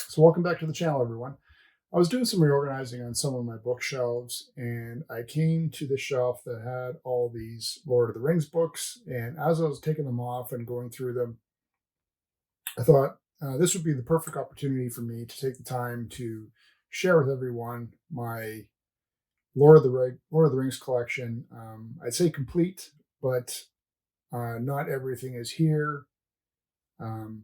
So welcome back to the channel, everyone. I was doing some reorganizing on some of my bookshelves, and I came to the shelf that had all these Lord of the Rings books. And as I was taking them off and going through them, I thought this would be the perfect opportunity for me to take the time to share with everyone my Lord of the Rings collection. I'd say complete, but not everything is here. Um,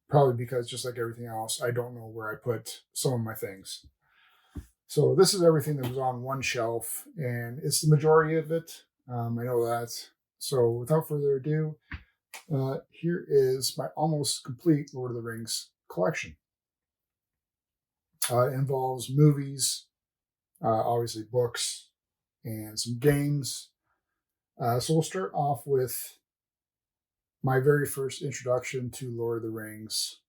Probably because, just like everything else, I don't know where I put some of my things. So this is everything that was on one shelf, and it's the majority of it. I know that. So without further ado, here is my almost complete Lord of the Rings collection. It involves movies, obviously books, and some games. So we'll start off with my very first introduction to Lord of the Rings,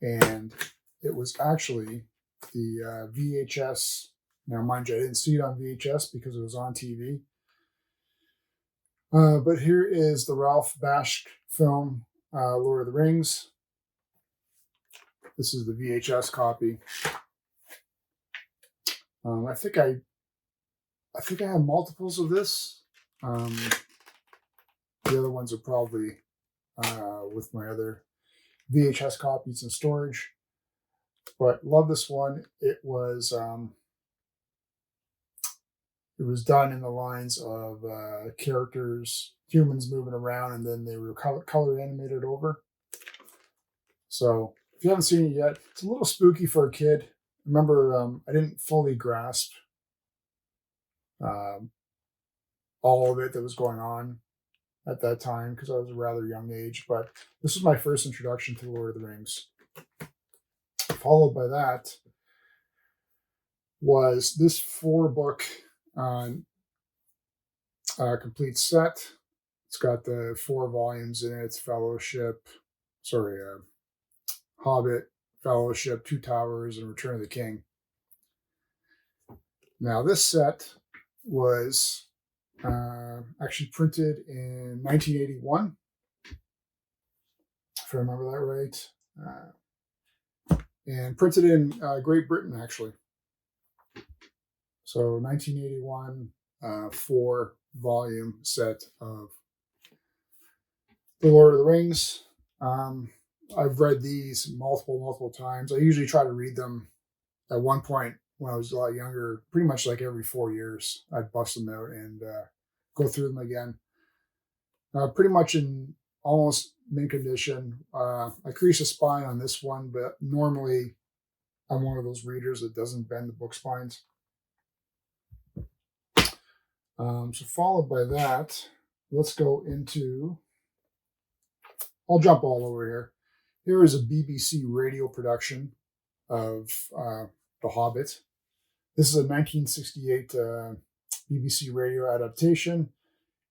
and it was actually the VHS. Now, mind you, I didn't see it on VHS because it was on TV. But here is the Ralph Bakshi film, Lord of the Rings. This is the VHS copy. I think I have multiples of this. The other ones are probably with my other VHS copies in storage. But love this one. It was done in the lines of characters, humans moving around, and then they were color animated over. So if you haven't seen it yet, it's a little spooky for a kid. Remember, I didn't fully grasp all of it that was going on at that time because I was a rather young age, but this was my first introduction to Lord of the Rings. Followed by that was this 4-book complete set. It's got the 4 volumes in it. It's Hobbit, Fellowship, Two Towers, and Return of the King. Now, this set was actually printed in 1981, if I remember that right, and printed in Great Britain, actually. So 1981, 4-volume set of The Lord of the Rings. I've read these multiple times. I usually try to read them at one point when I was a lot younger, pretty much like every 4 years. I'd bust them out and go through them again. Pretty much in almost mint condition. I crease a spine on this one, but normally I'm one of those readers that doesn't bend the book spines. So followed by that, let's go into, I'll jump all over here. Here is a BBC radio production of The Hobbit. This is a 1968 BBC radio adaptation.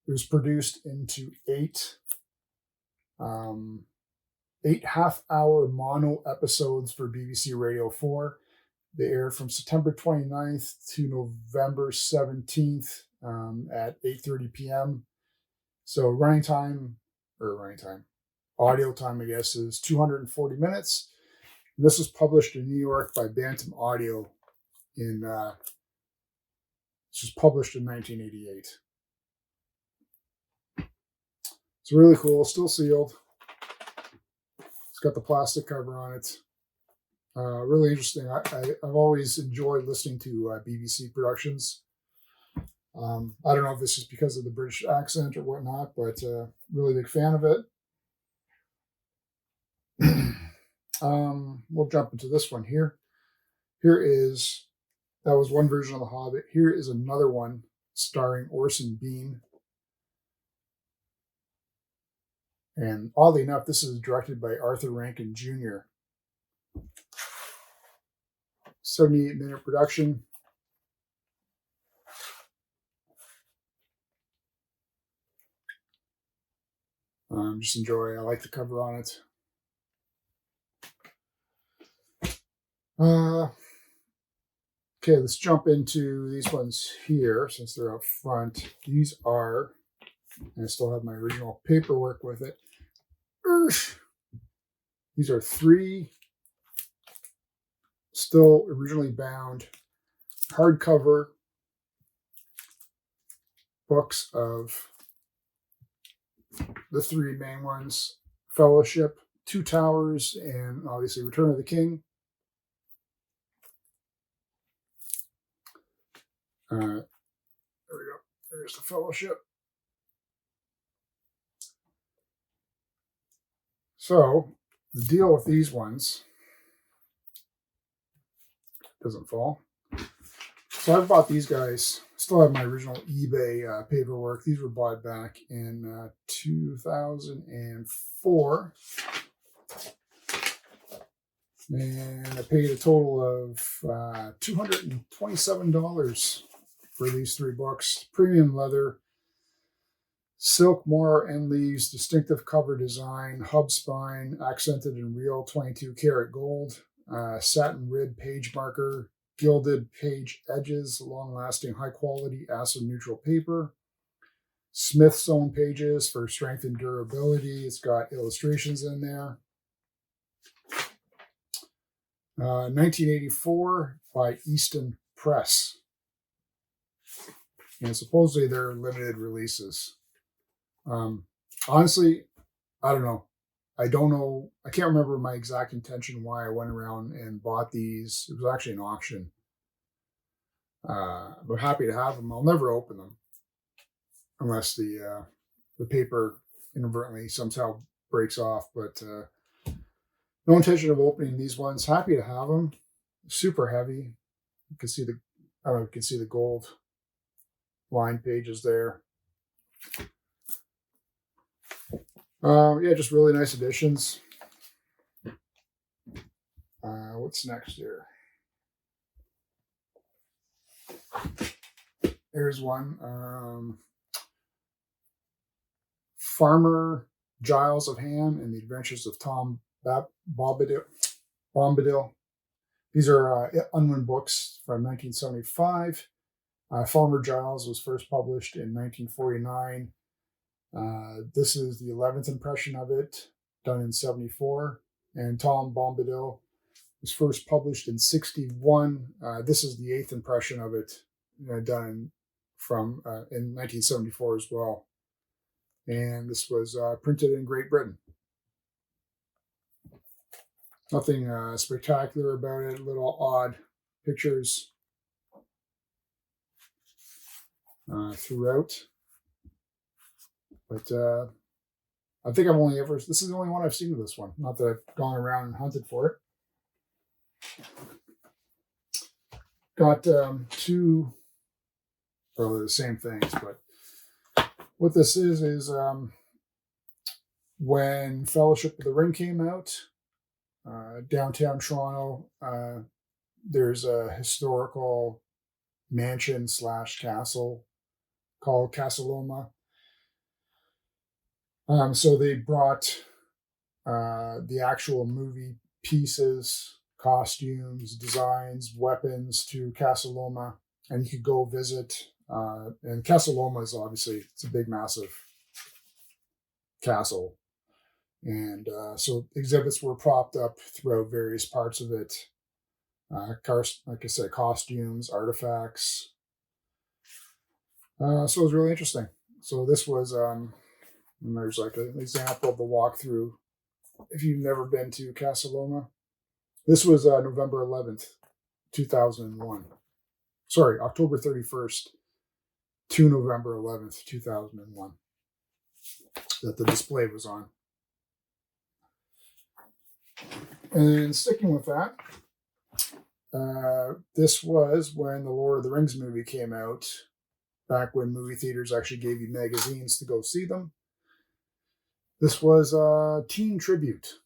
It was produced into 8 half-hour mono episodes for BBC Radio 4. They aired from September 29th to November 17th at 8:30 p.m. So audio time, I guess, is 240 minutes. And this was published in New York by Bantam Audio this was published in 1988. It's really cool, still sealed. It's got the plastic cover on it. Really interesting. I've always enjoyed listening to BBC productions. I don't know if this is because of the British accent or whatnot, but really big fan of it. We'll jump into this one here. That was one version of The Hobbit. Here is another one starring Orson Bean. And oddly enough, this is directed by Arthur Rankin Jr. 78-minute production. Just enjoy. I like the cover on it. Okay, let's jump into these ones here since they're up front. These are, and I still have my original paperwork with it. These are 3 still originally bound hardcover books of the 3 main ones: Fellowship, Two Towers, and obviously Return of the King. There we go. There's the Fellowship. So the deal with these ones doesn't fall. So I've bought these guys. Still have my original eBay paperwork. These were bought back in 2004. And I paid a total of $227 for these 3 books. Premium leather, silk, moire, and leaves, distinctive cover design, hub spine, accented in real 22 karat gold, satin rib page marker, gilded page edges, long-lasting, high-quality acid-neutral paper, Smith's own pages for strength and durability. It's got illustrations in there. 1984 by Easton Press. And supposedly they're limited releases. Honestly, I don't know. I can't remember my exact intention why I went around and bought these. It was actually an auction. I'm happy to have them. I'll never open them unless the paper inadvertently somehow breaks off. But no intention of opening these ones. Happy to have them. Super heavy. You can see the gold line pages there. Yeah, just really nice editions. What's next here? Here's one. Farmer Giles of Ham and the Adventures of Tom Bombadil. These are Unwin books from 1975. Farmer Giles was first published in 1949. This is the 11th impression of it, done in 74. And Tom Bombadil was first published in 61. This is the 8th impression of it, done in 1974 as well. And this was printed in Great Britain. Nothing spectacular about it, little odd pictures throughout. But I think this is the only one I've seen of this one. Not that I've gone around and hunted for it. Got 2, probably the same things, but what this is when Fellowship of the Ring came out, downtown Toronto, there's a historical mansion / castle called Casaloma. So they brought the actual movie pieces, costumes, designs, weapons to Casaloma, and you could go visit. And Casaloma is it's a big, massive castle. And so exhibits were propped up throughout various parts of it. Like I said, costumes, artifacts. So it was really interesting. So this was, and there's like an example of the walkthrough. If you've never been to Casaloma, this was November 11th, 2001. Sorry, October 31st to November 11th, 2001, that the display was on. And sticking with that, this was when the Lord of the Rings movie came out, back when movie theaters actually gave you magazines to go see them. This was a teen tribute.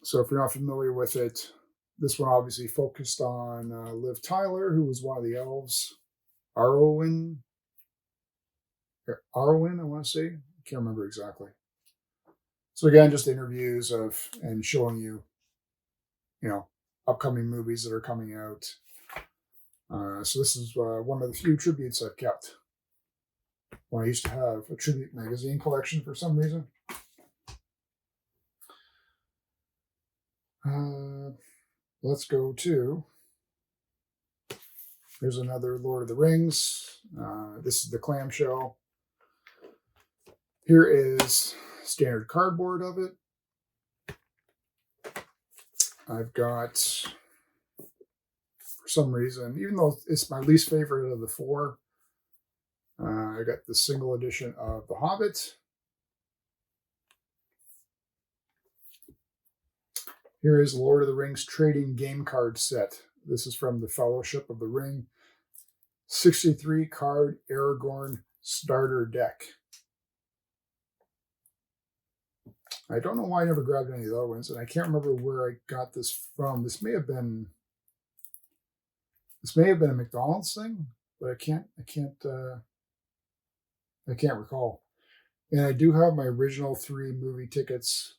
So if you're not familiar with it, this one obviously focused on Liv Tyler, who was one of the elves. Arwen, I want to say. I can't remember exactly. So again, just interviews and showing you, upcoming movies that are coming out. So this is one of the few tributes I've kept. When I used to have a tribute magazine collection for some reason. Let's go to, here's another Lord of the Rings. This is the clamshell. Here is standard cardboard of it. I've got, for some reason, even though it's my least favorite of the four, I got the single edition of The Hobbit. Here is Lord of the Rings trading game card set. This is from the Fellowship of the Ring. 63 card Aragorn starter deck. I don't know why I never grabbed any of the other ones, and I can't remember where I got this from. This may have been a McDonald's thing, but I can't recall. And I do have my original 3 movie tickets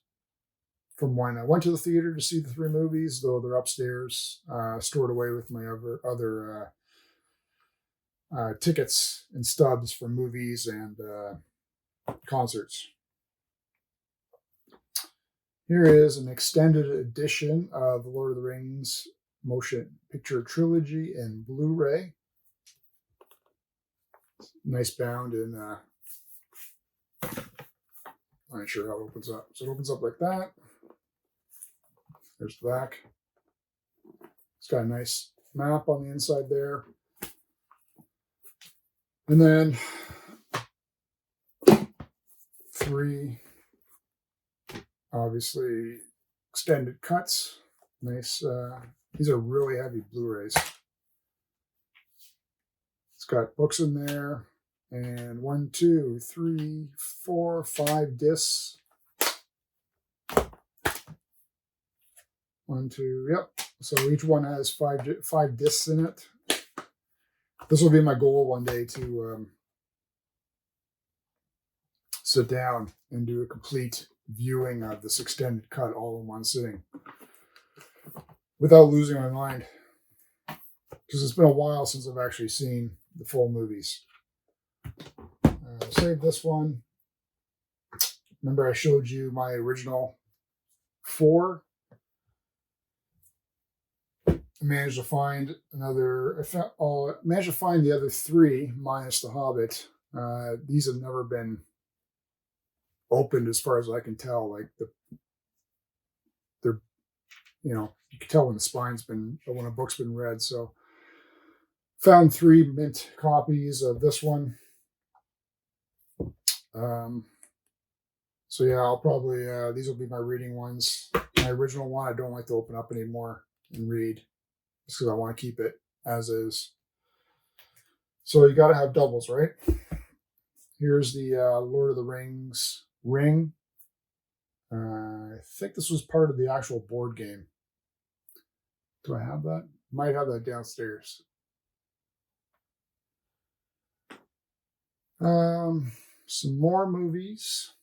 from when I went to the theater to see the 3 movies, though they're upstairs, stored away with my other tickets and stubs for movies and concerts. Here is an extended edition of the Lord of the Rings motion picture trilogy in Blu-ray. Nice bound in, I'm not sure how it opens up. So it opens up like that. There's the back. It's got a nice map on the inside there. And then 3, obviously, extended cuts. Nice. These are really heavy Blu-rays. It's got books in there. And 1, 2, 3, 4, 5 discs. 1, 2, yep. So each one has 5 discs in it. This will be my goal one day to sit down and do a complete viewing of this extended cut all in one sitting without losing my mind, because it's been a while since I've actually seen the full movies. Save this one. Remember I showed you my original 4? I managed to find managed to find the other 3 minus The Hobbit. These have never been opened as far as I can tell. Like they're, you can tell when a book's been read. So found 3 mint copies of this one. So yeah, I'll probably, these will be my reading ones. My original one, I don't like to open up anymore and read, just because I want to keep it as is. So you got to have doubles, right? Here's the Lord of the Rings ring. I think this was part of the actual board game. Do I have that? Might have that downstairs. Some more movies.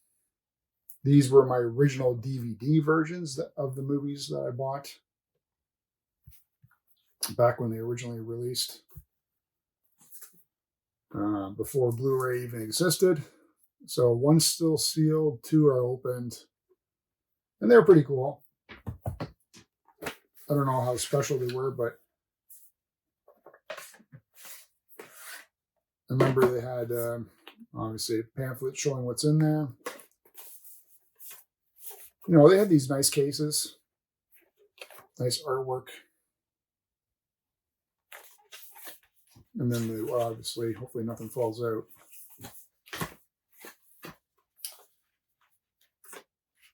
These were my original DVD versions of the movies that I bought back when they originally released, before Blu-ray even existed. So 1's still sealed, 2 are opened, and they're pretty cool. I don't know how special they were, but I remember they had obviously a pamphlet showing what's in there. They had these nice cases, nice artwork. And then obviously, hopefully nothing falls out.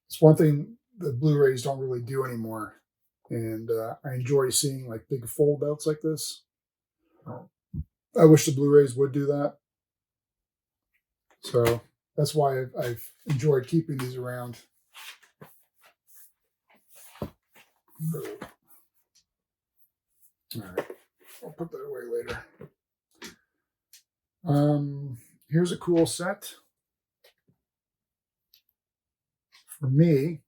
It's one thing the Blu-rays don't really do anymore. And I enjoy seeing like big fold outs like this. I wish the Blu-rays would do that. So that's why I've enjoyed keeping these around. All right, I'll put that away later. Here's a cool set for me.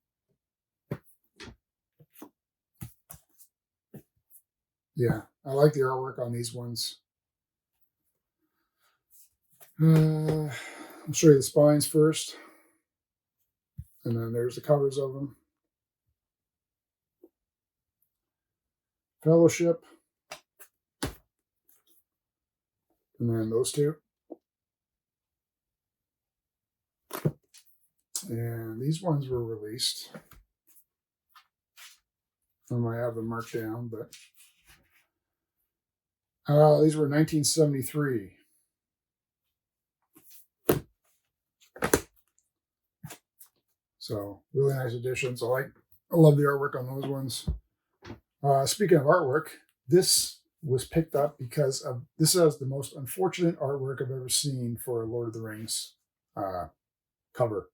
Yeah, I like the artwork on these ones. I'll show you the spines first, and then there's the covers of them. Fellowship, and then those two. And these ones were released. I might have them marked down, but these were 1973. So really nice editions. I love the artwork on those ones. Speaking of artwork, this was picked up because this has the most unfortunate artwork I've ever seen for a Lord of the Rings cover.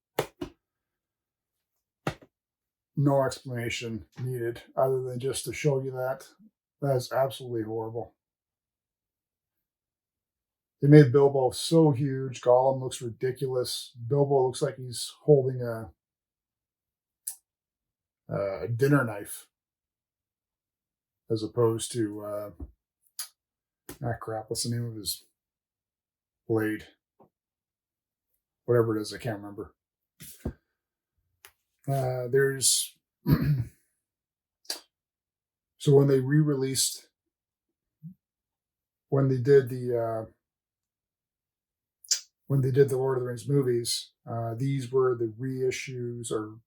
No explanation needed other than just to show you that. That is absolutely horrible. They made Bilbo so huge. Gollum looks ridiculous. Bilbo looks like he's holding a dinner knife as opposed to crap. What's the name of his blade? Whatever it is, I can't remember. There's so when they re-released, when they did the Lord of the Rings movies, these were the reissues or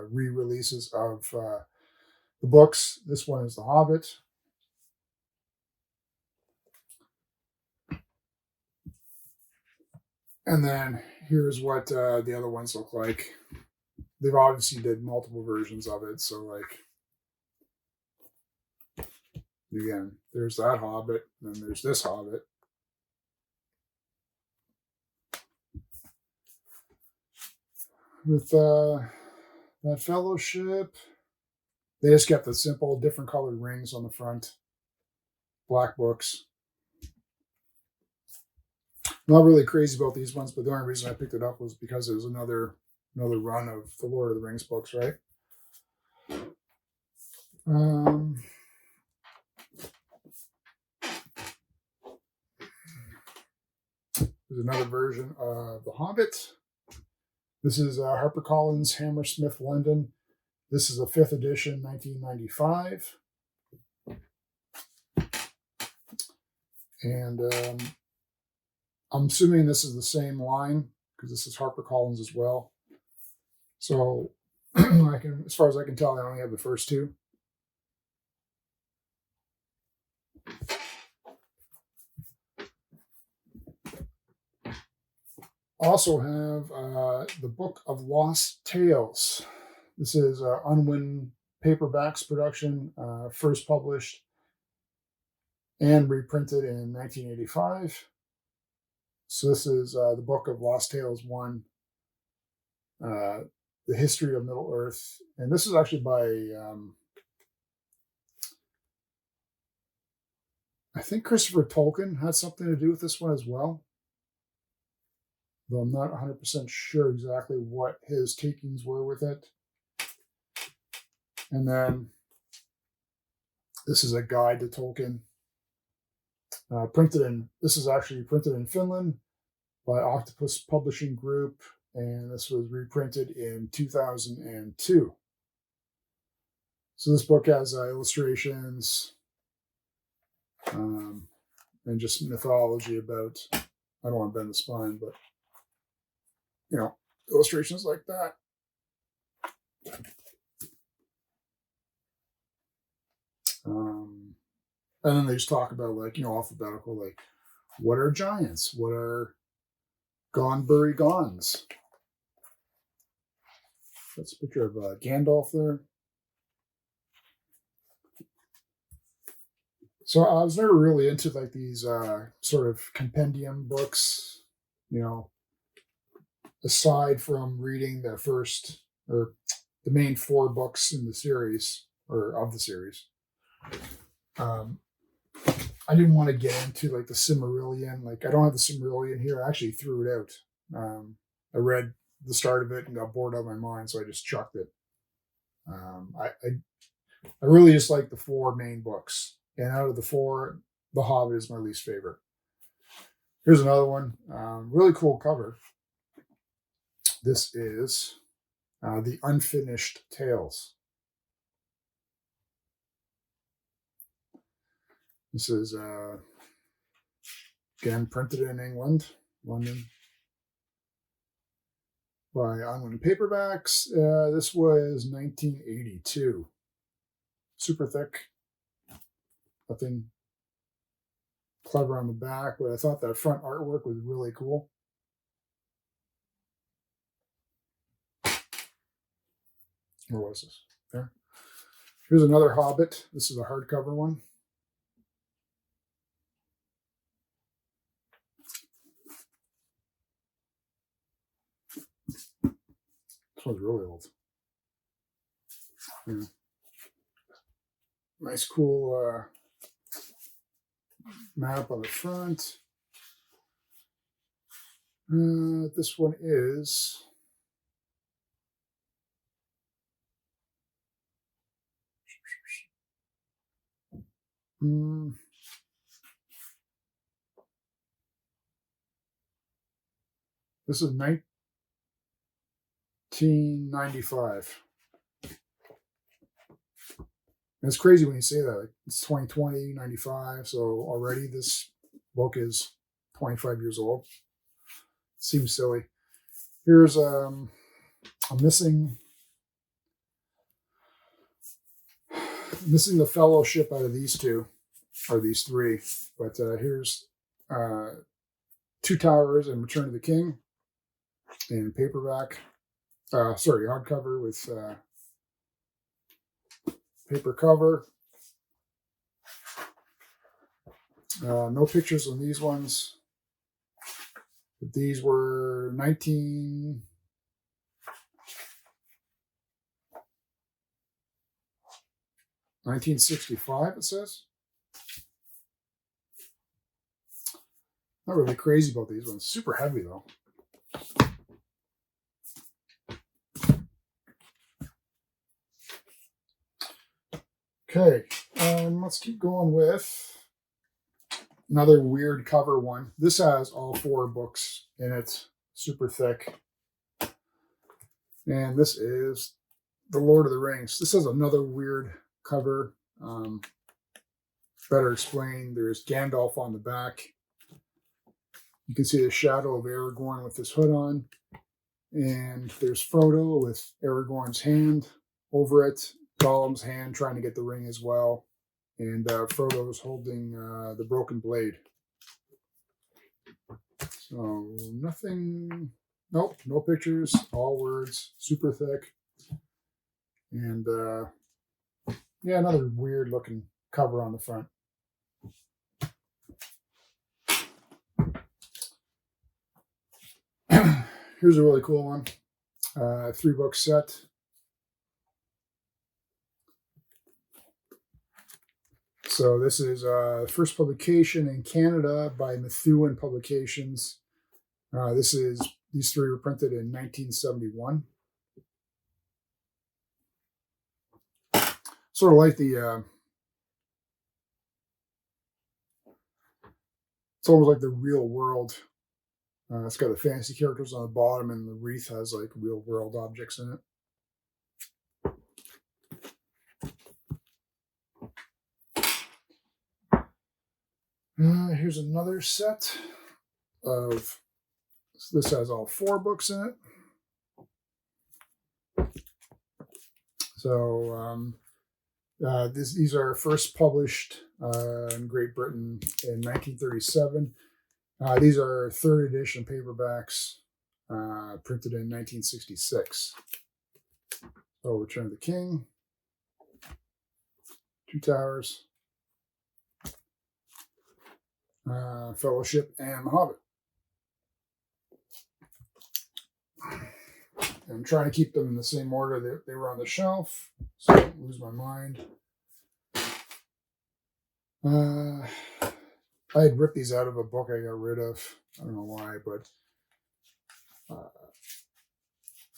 re-releases of the books. This one is The Hobbit. And then here's what the other ones look like. They've obviously did multiple versions of it. So like, again, there's that Hobbit, and then there's this Hobbit. With that Fellowship, they just kept the simple, different colored rings on the front. Black books. I'm not really crazy about these ones, but the only reason I picked it up was because it was another run of the Lord of the Rings books, right? There's another version of The Hobbit. This is HarperCollins Hammersmith London. This is a 5th edition, 1995. And I'm assuming this is the same line because this is HarperCollins as well. So as far as I can tell, I only have the first two. Also have the Book of Lost Tales. This is Unwin Paperbacks production, first published and reprinted in 1985. So this is the Book of Lost Tales 1, The History of Middle-earth. And this is actually by, I think Christopher Tolkien had something to do with this one as well. Though I'm not 100% sure exactly what his takings were with it. And then this is a guide to Tolkien. This is actually printed in Finland by Octopus Publishing Group, and this was reprinted in 2002. So this book has illustrations and just mythology about, I don't want to bend the spine, but illustrations like that. And then they just talk about alphabetical, like what are giants? What are Gonbury Gons? That's a picture of Gandalf there. So I was never really into like these sort of compendium books, aside from reading the first or the main 4 books in the series or of the series. I didn't want to get into like the Silmarillion. Like I don't have the Silmarillion here. I actually threw it out. I read the start of it and got bored out of my mind, so I just chucked it. I really just like the 4 main books, and out of the 4, The Hobbit is my least favorite. Here's another one. Really cool cover. This is The Unfinished Tales. This is again printed in England, London, by Unwin Paperbacks. This was 1982. Super thick. Nothing clever on the back, but I thought that front artwork was really cool. Where was this? There. Here's another Hobbit. This is a hardcover one. This one's really old. Yeah. Nice, cool map on the front. This one is this is 1995. And it's crazy when you say that. Like, it's 2020, 95. So already this book is 25 years old. Seems silly. Here's I'm missing the Fellowship out of these two, or these three. But here's Two Towers and Return of the King in paperback. Hardcover with paper cover. No pictures on these ones. But these were 1965, it says. Not really crazy about these ones. Super heavy, though. Okay, let's keep going with another weird cover one. This has all 4 books in it, super thick. And this is The Lord of the Rings. This has another weird cover. Better explained, there's Gandalf on the back. You can see the shadow of Aragorn with his hood on. And there's Frodo with Aragorn's hand over it. Gollum's hand trying to get the ring as well. And Frodo's holding the broken blade. So nothing, nope, no pictures, all words, super thick. And yeah, another weird looking cover on the front. Here's a really cool one. 3-book set. So this is first publication in Canada by Methuen Publications. These 3 were printed in 1971. Sort of like the it's almost like the real world. It's got the fantasy characters on the bottom, and the wreath has like real world objects in it. Here's another set of, this has all 4 books in it. So these are first published in Great Britain in 1937. These are 3rd edition paperbacks printed in 1966. So Return of the King, Two Towers, Fellowship, and The Hobbit. I'm trying to keep them in the same order they were on the shelf, so I don't lose my mind. I had ripped these out of a book I got rid of. I don't know why, but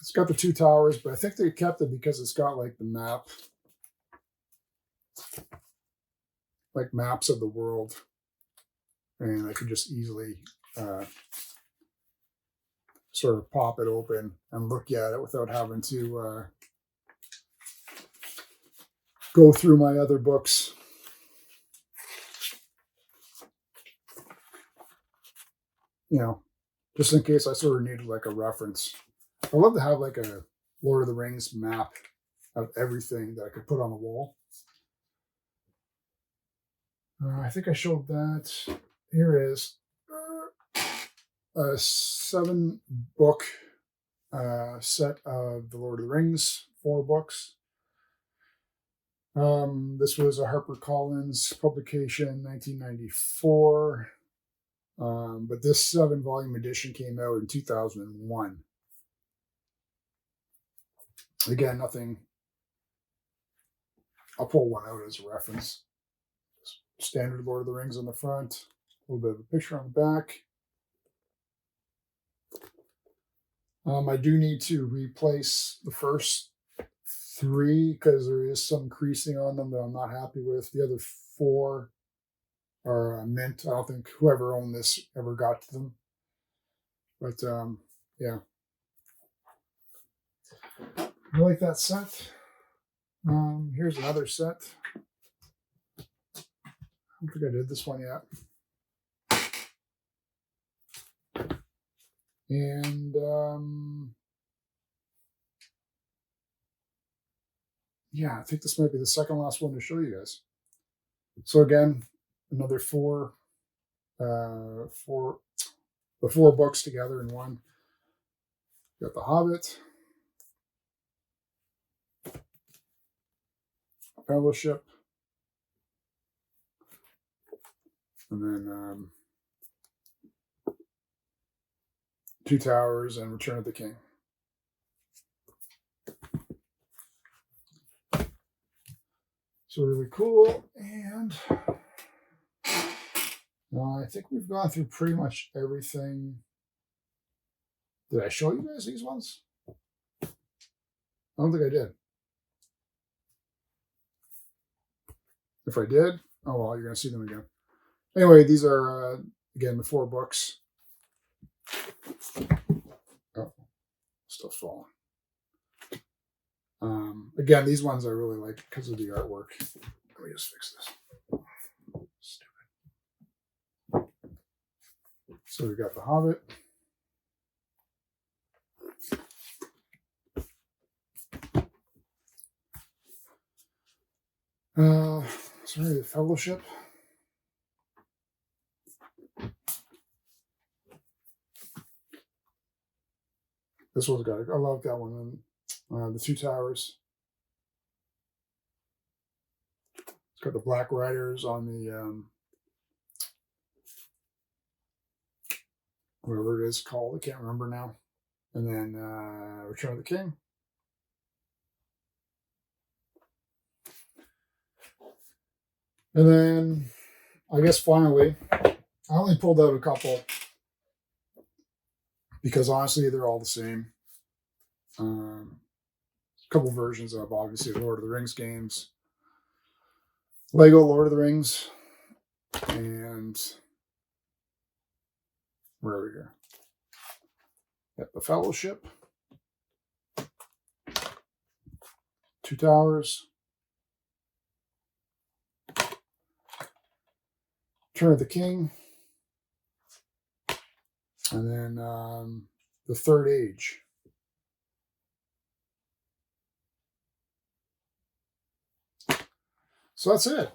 it's got the Two Towers, but I think they kept it because it's got like the map, like maps of the world, and I could just easily sort of pop it open and look at it without having to go through my other books. you know, just in case I sort of needed like a reference. I'd love to have like a Lord of the Rings map of everything that I could put on the wall. I think I showed that. Here is a 7-book set of the Lord of the Rings, 4 books. This was a HarperCollins publication, 1994. But this 7-volume edition came out in 2001. Again, nothing. I'll pull one out as a reference. Standard Lord of the Rings on the front, a little bit of a picture on the back. I do need to replace the first 3 because there is some creasing on them that I'm not happy with. The other 4 are mint. I don't think whoever owned this ever got to them. But yeah. I like that set. Here's another set. I don't think I did this one yet. And yeah, I think this might be the second last one to show you guys. So again, another 4 the 4 books together in one. Got The Hobbit, Fellowship, and then Two Towers and Return of the King. So really cool. And I think we've gone through pretty much everything. Did I show you guys these ones? I don't think I did. If I did, oh well, you're going to see them again. Anyway, these are, again, the 4 books. Oh, still falling. Again, these ones I really like because of the artwork. Let me just fix this. Stupid. So we got The Hobbit. Sorry, The Fellowship. This one's got, I love that one. And the Two Towers. It's got the Black Riders on the, whatever it is called, I can't remember now. And then Return of the King. And then, I guess finally, I only pulled out a couple because honestly, they're all the same. A couple versions of, obviously, Lord of the Rings games. Lego Lord of the Rings. And where are we here? Got The Fellowship. Two Towers. Return of the King. And then The Third Age. So that's it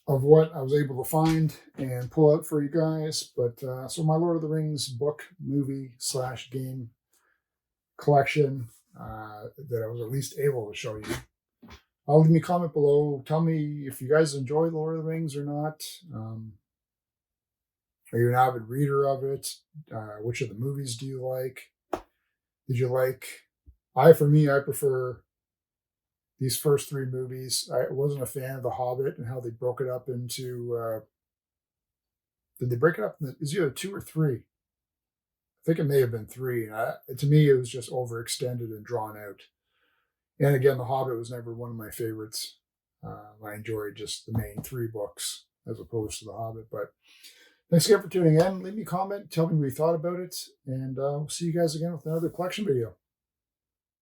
of what I was able to find and pull out for you guys. But so my Lord of the Rings book, movie / game collection that I was at least able to show you. Leave me a comment below. Tell me if you guys enjoy the Lord of the Rings or not. Are you an avid reader of it? Which of the movies do you like? Did you like? For me, I prefer these first 3 movies. I wasn't a fan of The Hobbit and how they broke it up into. Did they break it up? Is it 2 or 3? I think it may have been 3. To me, it was just overextended and drawn out. And again, The Hobbit was never one of my favorites. I enjoyed just the main 3 books as opposed to The Hobbit. But thanks again for tuning in. Leave me a comment. Tell me what you thought about it. And we'll see you guys again with another collection video.